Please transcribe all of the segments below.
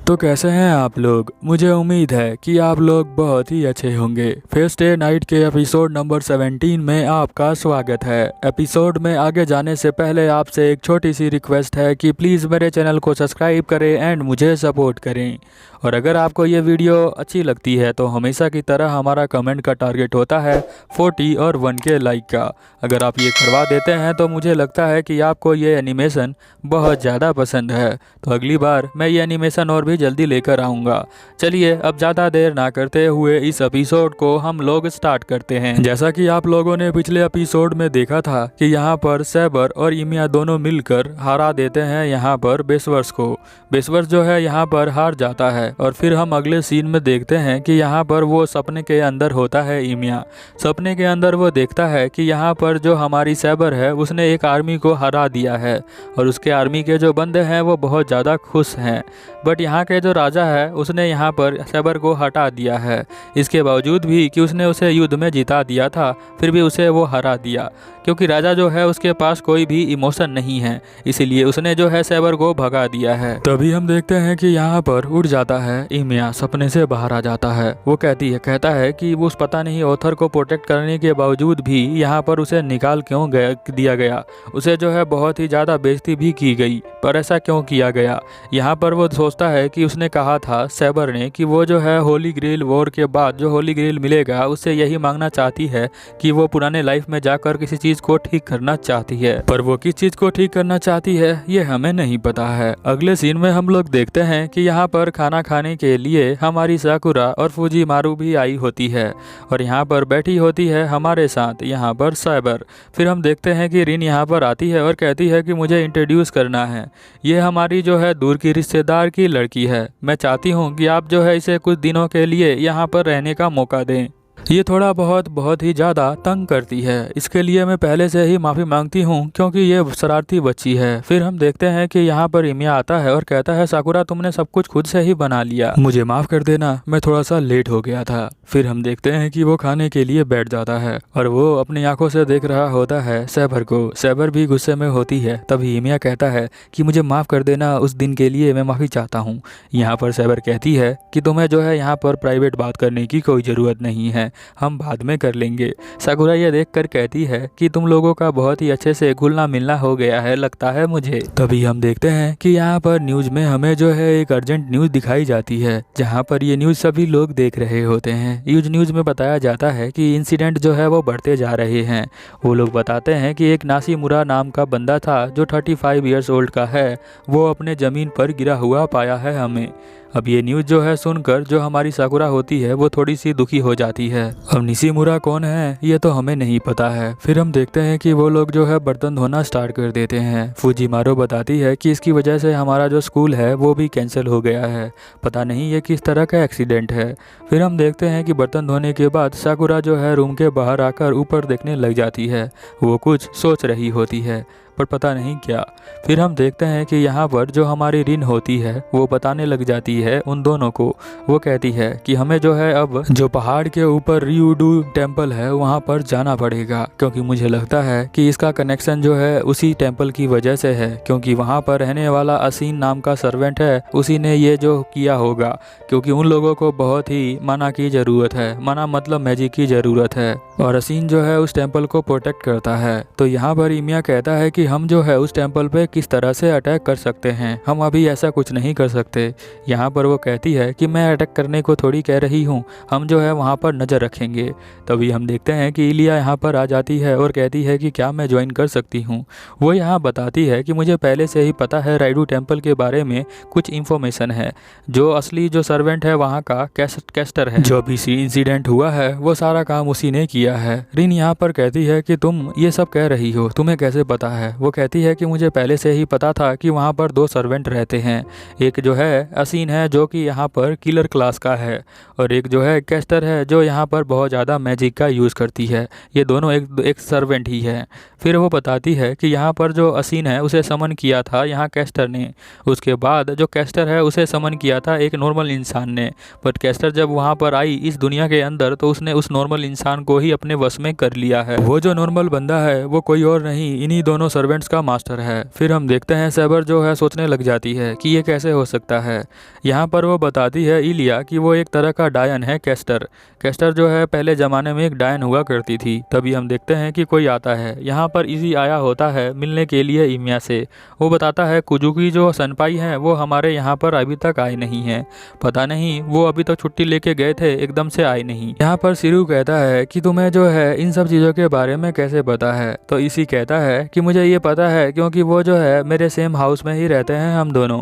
तो कैसे हैं आप लोग। मुझे उम्मीद है कि आप लोग बहुत ही अच्छे होंगे। फर्स्ट डे नाइट के एपिसोड नंबर 17 में आपका स्वागत है। एपिसोड में आगे जाने से पहले आपसे एक छोटी सी रिक्वेस्ट है कि प्लीज़ मेरे चैनल को सब्सक्राइब करें एंड मुझे सपोर्ट करें। और अगर आपको ये वीडियो अच्छी लगती है तो हमेशा की तरह हमारा कमेंट का टारगेट होता है 40 और 1K लाइक का। अगर आप ये करवा देते हैं तो मुझे लगता है कि आपको ये एनिमेशन बहुत ज़्यादा पसंद है, तो अगली बार मैं ये एनिमेशन और भी जल्दी लेकर आऊँगा। चलिए अब ज़्यादा देर ना करते हुए इस एपिसोड को हम लोग स्टार्ट करते हैं। जैसा कि आप लोगों ने पिछले एपिसोड में देखा था कि यहाँ पर सैबर और इमिया दोनों मिलकर हरा देते हैं यहाँ पर बेसवर्स को। बेसवर्स जो है यहाँ पर हार जाता है और फिर हम अगले सीन में देखते हैं कि यहाँ पर वो सपने के अंदर होता है इमिया। सपने के अंदर वो देखता है कि यहाँ पर जो हमारी सैबर है उसने एक आर्मी को हरा दिया है और उसके आर्मी के जो बंदे हैं वो बहुत ज़्यादा खुश हैं। बट यहाँ के जो राजा है उसने यहाँ पर सैबर को हटा दिया है। इसके बावजूद भी कि उसने उसे युद्ध में जिता दिया था फिर भी उसे वो हरा दिया, क्योंकि राजा जो है उसके पास कोई भी इमोशन नहीं है, इसीलिए उसने जो है सैबर को भगा दिया है। तभी हम देखते हैं कि यहाँ पर उड़ जाता है इमिया, सपने से बाहर आ जाता है। वो कहता है कि वो पता नहीं ऑथर को प्रोटेक्ट करने के बावजूद भी यहाँ पर उसे निकाल क्यों दिया गया। उसे जो है बहुत ही ज़्यादा बेइज्जती भी की गई, पर ऐसा क्यों किया गया। यहाँ पर वो सोचता है कि उसने कहा था सैबर ने कि वो जो है होली ग्रेल वॉर के बाद जो होली ग्रेल मिलेगा उससे यही मांगना चाहती है कि वो पुराने लाइफ में जाकर किसी चीज़ को ठीक करना चाहती है, पर वो किस चीज़ को ठीक करना चाहती है ये हमें नहीं पता है। अगले सीन में हम लोग देखते हैं कि यहाँ पर खाना खाने के लिए हमारी साकुरा और फुजीमारू भी आई होती है और यहाँ पर बैठी होती है हमारे साथ यहाँ पर सैबर। फिर हम देखते हैं कि रिन यहाँ पर आती है और कहती है कि मुझे इंट्रोड्यूस करना है, ये हमारी जो है दूर की रिश्तेदार की लड़की है। मैं चाहती हूँ कि आप जो है इसे कुछ दिनों के लिए यहाँ पर रहने का मौका दें। ये थोड़ा बहुत ही ज़्यादा तंग करती है, इसके लिए मैं पहले से ही माफ़ी मांगती हूँ क्योंकि ये शरारती बच्ची है। फिर हम देखते हैं कि यहाँ पर इमिया आता है और कहता है साकुरा तुमने सब कुछ खुद से ही बना लिया, मुझे माफ़ कर देना, मैं थोड़ा सा लेट हो गया था। फिर हम देखते हैं कि वो खाने के लिए बैठ जाता है और वो अपनी आंखों से देख रहा होता है सैबर को। सैबर भी गुस्से में होती है। तभी इमिया कहता है कि मुझे माफ़ कर देना, उस दिन के लिए मैं माफ़ी चाहता हूँ। यहाँ पर सैबर कहती है कि तुम्हें जो है यहाँ पर प्राइवेट बात करने की कोई ज़रूरत नहीं है, हम बाद में कर लेंगे। साकुरा ये देखकर कहती है कि तुम लोगों का बहुत ही अच्छे से घुलना मिलना हो गया है लगता है मुझे। तभी हम देखते हैं कि यहाँ पर न्यूज़ में हमें जो है एक अर्जेंट न्यूज़ दिखाई जाती है, जहाँ पर ये न्यूज़ सभी लोग देख रहे होते हैं। न्यूज़ में बताया जाता है कि इंसिडेंट जो है वो बढ़ते जा रहे हैं। वो लोग बताते हैं कि एक नासीमुरा नाम का बंदा था जो 35 ईयर्स ओल्ड का है, वो अपने ज़मीन पर गिरा हुआ पाया है हमें। अब ये न्यूज़ जो है सुनकर जो हमारी साकुरा होती है वो थोड़ी सी दुखी हो जाती है। अब निशिमुरा कौन है ये तो हमें नहीं पता है। फिर हम देखते हैं कि वो लोग जो है बर्तन धोना स्टार्ट कर देते हैं। फुजीमारो बताती है कि इसकी वजह से हमारा जो स्कूल है वो भी कैंसिल हो गया है, पता नहीं ये किस तरह का एक्सीडेंट है। फिर हम देखते हैं कि बर्तन धोने के बाद साकुरा जो है रूम के बाहर आकर ऊपर देखने लग जाती है। वो कुछ सोच रही होती है पर पता नहीं क्या। फिर हम देखते हैं कि यहाँ पर जो हमारी रिन होती है वो बताने लग जाती है उन दोनों को। वो कहती है कि हमें जो है अब जो पहाड़ के ऊपर रियूडू टेम्पल है वहाँ पर जाना पड़ेगा, क्योंकि मुझे लगता है कि इसका कनेक्शन जो है उसी टेम्पल की वजह से है, क्योंकि वहाँ पर रहने वाला असीन नाम का सर्वेंट है, उसी ने ये जो किया होगा, क्योंकि उन लोगों को बहुत ही मना की ज़रूरत है। मना मतलब मैजिक की ज़रूरत है और असीन जो है उस टेम्पल को प्रोटेक्ट करता है। तो यहाँ पर इमिया कहता है कि हम जो है उस टेम्पल पे किस तरह से अटैक कर सकते हैं, हम अभी ऐसा कुछ नहीं कर सकते। यहाँ पर वो कहती है कि मैं अटैक करने को थोड़ी कह रही हूँ, हम जो है वहाँ पर नज़र रखेंगे। तभी हम देखते हैं कि इलिया यहाँ पर आ जाती है और कहती है कि क्या मैं ज्वाइन कर सकती हूँ। वो यहाँ बताती है कि मुझे पहले से ही पता है राइडू टेम्पल के बारे में कुछ इन्फॉर्मेशन है। जो असली जो सर्वेंट है वहाँ का कैस्टर है, जो भी इंसिडेंट हुआ है वो सारा काम उसी ने किया है। रिन यहाँ पर कहती है कि तुम ये सब कह रही हो, तुम्हें कैसे पता है। वो कहती है कि मुझे पहले से ही पता था कि वहाँ पर 2 सर्वेंट रहते हैं, एक जो है असीन है जो कि यहाँ पर किलर क्लास का है और एक जो है कैस्टर है जो यहाँ पर बहुत ज़्यादा मैजिक का यूज़ करती है। ये दोनों एक सर्वेंट ही है। फिर वो बताती है कि यहाँ पर जो असीन है उसे समन किया था यहाँ कैस्टर ने, उसके बाद जो कैस्टर है उसे समन किया था एक नॉर्मल इंसान ने। बट कैस्टर जब वहाँ पर आई इस दुनिया के अंदर तो उसने उस नॉर्मल इंसान को ही अपने वश में कर लिया है। वो जो नॉर्मल बंदा है वो कोई और नहीं, इन्हीं दोनों सर्वेंट्स का मास्टर है। फिर हम देखते हैं सैबर जो है सोचने लग जाती है कि ये कैसे हो सकता है। यहाँ पर वो बताती है इलिया कि वो एक तरह का डायन है, कैस्टर। कैस्टर जो है पहले ज़माने में एक डायन हुआ करती थी। तभी हम देखते हैं कि कोई आता है। यहाँ पर इजी आया होता है मिलने के लिए इमिया से। वो बताता है कुजुकी जो सनपाई हैं वो हमारे यहाँ पर अभी तक आए नहीं हैं। पता नहीं वो अभी तक छुट्टी लेके गए थे, एकदम से आए नहीं। यहाँ पर सिरू कहता है कि तुम्हें जो है इन सब चीज़ों के बारे में कैसे पता है। तो इसी कहता है कि मुझे ये पता है क्योंकि वो जो है मेरे सेम हाउस में ही रहते हैं हम दोनों,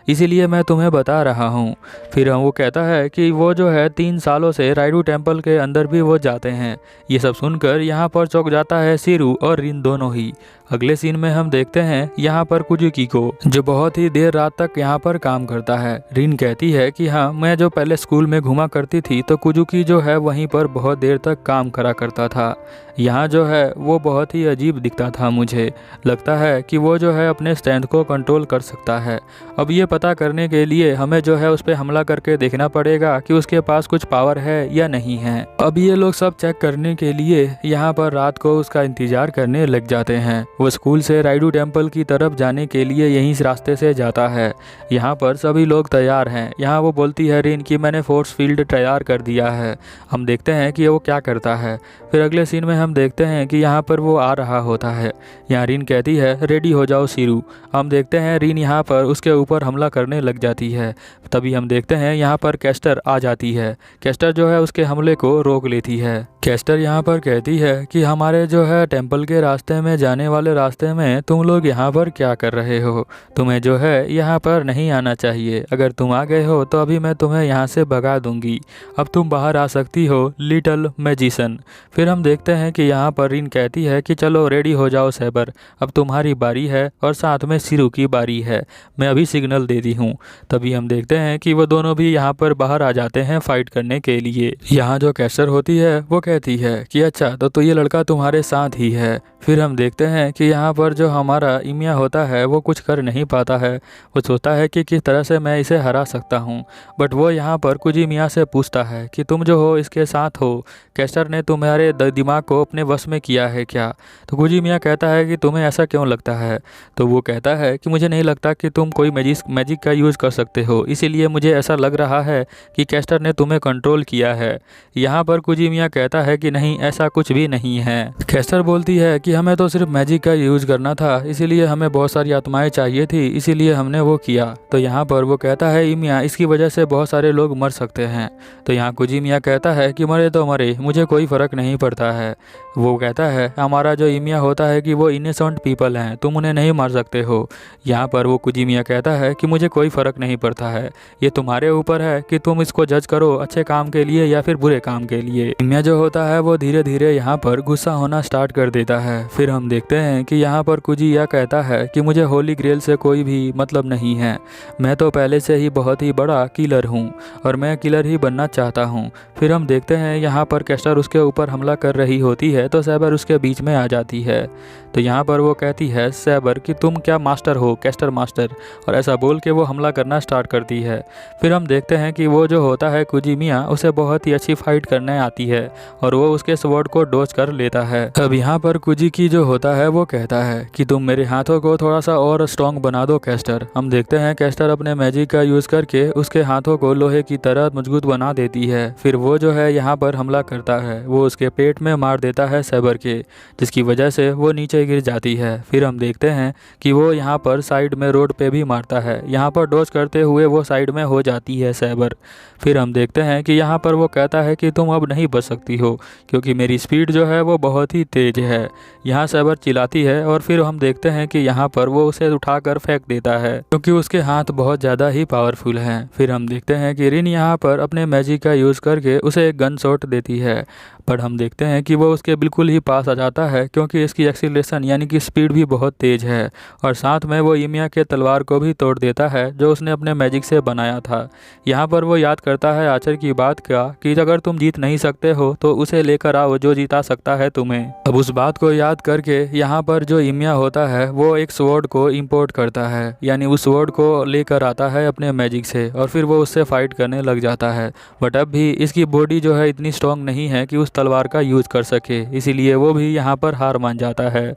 इसीलिए मैं तुम्हें बता रहा हूँ। फिर वो कहता है कि वो जो है 3 सालों से राइडू टेम्पल के अंदर भी वो जाते हैं। ये सब सुनकर यहाँ पर चौंक जाता है सिरू और रिन दोनों ही। अगले सीन में हम देखते हैं यहाँ पर कुजुकी को, जो बहुत ही देर रात तक यहाँ पर काम करता है। रिन कहती है कि हाँ, मैं जो पहले स्कूल में घुमा करती थी तो कुजुकी जो है वहीं पर बहुत देर तक काम करा करता था। यहाँ जो है वो बहुत ही अजीब दिखता था, मुझे लगता है कि वो जो है अपने स्ट्रेंथ को कंट्रोल कर सकता है। अब ये पता करने के लिए हमें जो है उस पर हमला करके देखना पड़ेगा कि उसके पास कुछ पावर है या नहीं है। अब ये लोग सब चेक करने के लिए यहाँ पर रात को उसका इंतजार करने लग जाते हैं। वो स्कूल से राइडू टेम्पल की तरफ जाने के लिए यहीं रास्ते से जाता है। यहाँ पर सभी लोग तैयार हैं। यहाँ वो बोलती है रिन कि मैंने फोर्स फील्ड तैयार कर दिया है। हम देखते हैं कि वो क्या करता है। फिर अगले सीन में हम देखते हैं कि यहाँ पर वो आ रहा होता है। यहाँ रिन कहती है रेडी हो जाओ सिरू। हम देखते हैं रिन यहाँ पर उसके ऊपर हमला करने लग जाती है। तभी हम देखते हैं यहाँ पर कैस्टर आ जाती है। कैस्टर जो है उसके हमले को रोक लेती है। कैस्टर यहाँ पर कहती है कि हमारे जो है टेम्पल के रास्ते में जाने वाले रास्ते में तुम लोग यहाँ पर क्या कर रहे हो। तुम्हें जो है यहाँ पर नहीं आना चाहिए। अगर तुम आ गए हो तो अभी मैं तुम्हें यहाँ से भगा दूंगी। अब तुम बाहर आ सकती हो लिटिल मैजिशियन। फिर हम देखते हैं कि यहाँ पर रिन कहती है कि चलो रेडी हो जाओ सैबर, अब तुम्हारी बारी है और साथ में सिरू की बारी है। मैं अभी सिग्नल देती हूँ। तभी हम देखते हैं कि वो दोनों भी यहाँ पर बाहर आ जाते हैं फाइट करने के लिए। यहाँ जो कैस्टर होती है वो कहती है कि अच्छा तो ये लड़का तुम्हारे साथ ही है। फिर हम देखते हैं कि यहाँ पर जो हमारा इमिया होता है वो कुछ कर नहीं पाता है। वो सोचता है कि किस तरह से मैं इसे हरा सकता हूँ। बट वो यहाँ पर कुजिमिया से पूछता है कि तुम जो हो इसके साथ हो, कैस्टर ने तुम्हारे दिमाग को अपने वश में किया है क्या। तो कुजिमिया कहता है कि तुम्हें ऐसा क्यों लगता है। तो वो कहता है कि मुझे नहीं लगता कि तुम कोई मैजिक का यूज़ कर सकते हो, इसीलिए मुझे ऐसा लग रहा है कि कैस्टर ने तुम्हें कंट्रोल किया है। यहाँ पर कुजिमिया कहता है कि नहीं, ऐसा कुछ भी नहीं है। कैस्टर बोलती है कि हमें तो सिर्फ मैजिक का यूज़ करना था, इसीलिए हमें बहुत सारी आत्माएं चाहिए थी, इसीलिए हमने वो किया। तो यहाँ पर वो कहता है इमिया, इसकी वजह से बहुत सारे लोग मर सकते हैं। तो यहाँ कुजिमिया कहता है कि मरे तो मरे, मुझे कोई फ़र्क नहीं पड़ता है। वो कहता है हमारा जो इमिया होता है कि वो इनोसेंट पीपल हैं, तुम उन्हें नहीं मार सकते हो। यहाँ पर वो कुजिमिया कहता है कि मुझे कोई फ़र्क नहीं पड़ता है, ये तुम्हारे ऊपर है कि तुम इसको जज करो अच्छे काम के लिए या फिर बुरे काम के लिए। इमिया जो होता है वो धीरे धीरे यहाँ पर गुस्सा होना स्टार्ट कर देता है। फिर हम देखते हैं कि यहाँ पर कुजिया कहता है कि मुझे होली ग्रेल से कोई भी मतलब नहीं है। मैं तो पहले से ही बहुत ही बड़ा किलर हूँ और मैं किलर ही बनना चाहता हूँ। फिर हम देखते हैं यहाँ पर कैस्टर उसके ऊपर हमला कर रही होती है तो सैबर उसके बीच में आ जाती है। तो यहाँ पर वो कहती है सैबर कि तुम क्या मास्टर हो, कैस्टर मास्टर, और ऐसा बोल के वो हमला करना स्टार्ट करती है। फिर हम देखते हैं कि वो जो होता है कुजिमिया, उसे बहुत ही अच्छी फाइट करने आती है और वो उसके स्वॉर्ड को डॉज कर लेता है। अब यहाँ पर कुजिकी जो होता है वो कहता है कि तुम मेरे हाथों को थोड़ा सा और स्ट्रॉन्ग बना दो कैस्टर। हम देखते हैं कैस्टर अपने मैजिक का यूज़ करके उसके हाथों को लोहे की तरह मजबूत बना देती है। फिर वो जो है यहाँ पर हमला करता है, वो उसके पेट में मार देता है सैबर के, जिसकी वजह से वो नीचे गिर जाती है। फिर हम देखते हैं कि वो यहाँ पर साइड में रोड पे भी मारता है। यहाँ पर डॉज करते हुए वो साइड में हो जाती है सैबर। फिर हम देखते हैं कि यहाँ पर वो कहता है कि तुम अब नहीं बच सकती हो क्योंकि मेरी स्पीड जो है वो बहुत ही तेज है। यहाँ सैबर चिल्लाती है और फिर हम देखते हैं कि यहाँ पर वो उसे उठाकर फेंक देता है क्योंकि उसके हाथ बहुत ज़्यादा ही पावरफुल हैं। फिर हम देखते हैं कि रिन यहाँ पर अपने मैजिक का यूज़ करके उसे एक गन शॉट देती है, पर हम देखते हैं कि वो उसके बिल्कुल ही पास आ जाता है क्योंकि इसकी एक्सीलरेशन यानी कि स्पीड भी बहुत तेज़ है और साथ में वो इमिया के तलवार को भी तोड़ देता है जो उसने अपने मैजिक से बनाया था। यहाँ पर वो याद करता है आचर की बात का कि अगर तुम जीत नहीं सकते हो तो उसे लेकर आओ जो जीता सकता है तुम्हें। अब उस बात को याद करके यहाँ पर जो इमिया होता है वो एक स्वॉर्ड को इंपोर्ट करता है, यानी उस स्वॉर्ड को लेकर आता है अपने मैजिक से और फिर वो उससे फाइट करने लग जाता है। बट अब भी इसकी बॉडी जो है इतनी स्ट्रांग नहीं है कि उस तलवार का यूज़ कर सके, इसीलिए वो भी यहाँ पर हार मान जाता है।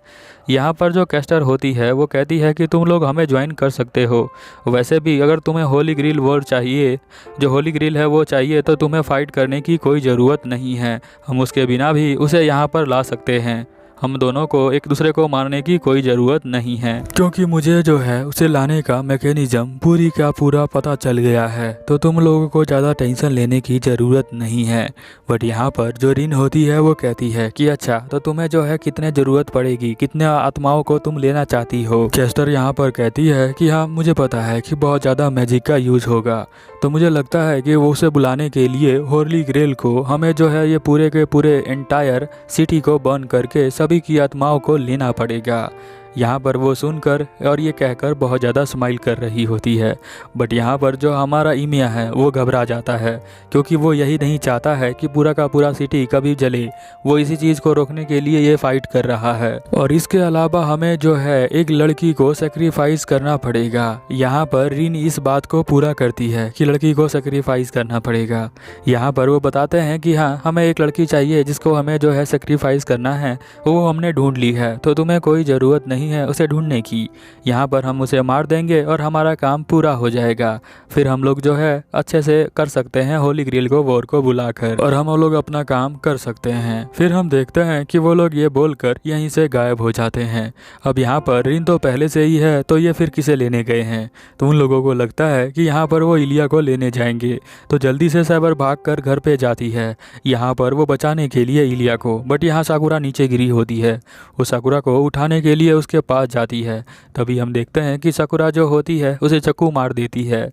यहाँ पर जो कैस्टर होती है वो कहती है कि तुम लोग हमें ज्वाइन कर सकते हो। वैसे भी अगर तुम्हें होली ग्रिल वॉर चाहिए, जो होली ग्रिल है वो चाहिए, तो तुम्हें फ़ाइट करने की कोई ज़रूरत नहीं है। हम उसके बिना भी उसे यहाँ पर ला सकते हैं। हम दोनों को एक दूसरे को मारने की कोई ज़रूरत नहीं है, क्योंकि मुझे जो है उसे लाने का मैकेनिज़्म पूरी का पूरा पता चल गया है। तो तुम लोगों को ज़्यादा टेंशन लेने की ज़रूरत नहीं है। बट यहाँ पर जो रिन होती है वो कहती है कि अच्छा, तो तुम्हें जो है कितने ज़रूरत पड़ेगी, कितने आत्माओं को तुम लेना चाहती हो। चेस्टर यहाँ पर कहती है कि हाँ, मुझे पता है कि बहुत ज़्यादा मैजिक का यूज़ होगा, तो मुझे लगता है कि वो उसे बुलाने के लिए होली ग्रेल को हमें जो है ये पूरे के पूरे एंटायर सिटी को बर्न करके सभी की आत्माओं को लेना पड़ेगा। यहाँ पर वो सुनकर और ये कहकर बहुत ज़्यादा स्माइल कर रही होती है। बट यहाँ पर जो हमारा ईमिया है वो घबरा जाता है, क्योंकि वो यही नहीं चाहता है कि पूरा का पूरा सिटी कभी जले। वो इसी चीज़ को रोकने के लिए ये फाइट कर रहा है। और इसके अलावा हमें जो है एक लड़की को सेक्रीफाइस करना पड़ेगा। यहाँ पर रिन इस बात को पूरा करती है कि लड़की को सेक्रीफाइस करना पड़ेगा। यहाँ पर वो बताते हैं कि हाँ, हमें एक लड़की चाहिए जिसको हमें जो है सेक्रीफाइस करना है, वो हमने ढूंढ ली है, तो तुम्हें कोई ज़रूरत नहीं है उसे ढूंढने की। यहाँ पर हम उसे मार देंगे और हमारा काम पूरा हो जाएगा। फिर हम लोग जो है अच्छे से कर सकते हैं होली ग्रिल को वॉर को बुलाकर, और हम लोग अपना काम कर सकते हैं। फिर हम देखते हैं कि वो लोग ये बोलकर यहीं से गायब हो जाते हैं। अब यहाँ पर रिन तो पहले से ही है, तो ये फिर किसे लेने गए हैं। तो उन लोगों को लगता है कि यहाँ पर वो इलिया को लेने जाएंगे, तो जल्दी से साइबर भागकर घर पे जाती है यहाँ पर वो बचाने के लिए इलिया को। बट यहाँ साकुरा नीचे गिरी होती है। वो साकुरा को उठाने के लिए उसके पास जाती है। तभी हम देखते हैं कि साकुरा जो होती है उसे चाकू मार देती है।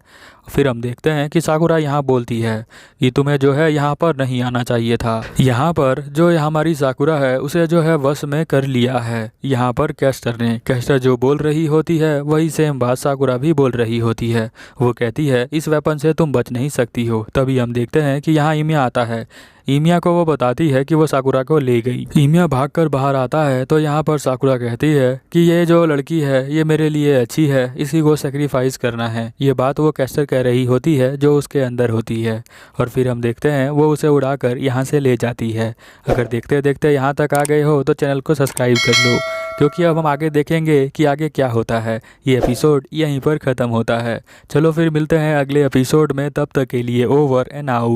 फिर हम देखते हैं कि साकुरा यहाँ बोलती है कि तुम्हें जो है यहाँ पर नहीं आना चाहिए था। यहाँ पर जो हमारी साकुरा है उसे जो है वश में कर लिया है यहाँ पर कैस्टर ने। कैस्टर जो बोल रही होती है वही सेम बात साकुरा भी बोल रही होती है। वो कहती है इस वेपन से तुम बच नहीं सकती हो। तभी हम देखते हैं कि यहाँ ईमिया आता है। ईमिया को वो बताती है कि वो साकुरा को ले गई। ईमिया भागकर बाहर आता है तो यहाँ पर साकुरा कहती है कि ये जो लड़की है ये मेरे लिए अच्छी है, इसी को सेक्रीफाइस करना है। ये बात वो कैस्टर कह रही होती है जो उसके अंदर होती है। और फिर हम देखते हैं वो उसे उड़ाकर यहाँ से ले जाती है। अगर देखते देखते यहाँ तक आ गए हो तो चैनल को सब्सक्राइब कर लो, क्योंकि अब हम आगे देखेंगे कि आगे क्या होता है। ये एपिसोड यहीं पर ख़त्म होता है। चलो फिर मिलते हैं अगले एपिसोड में, तब तक के लिए ओवर एंड आउट।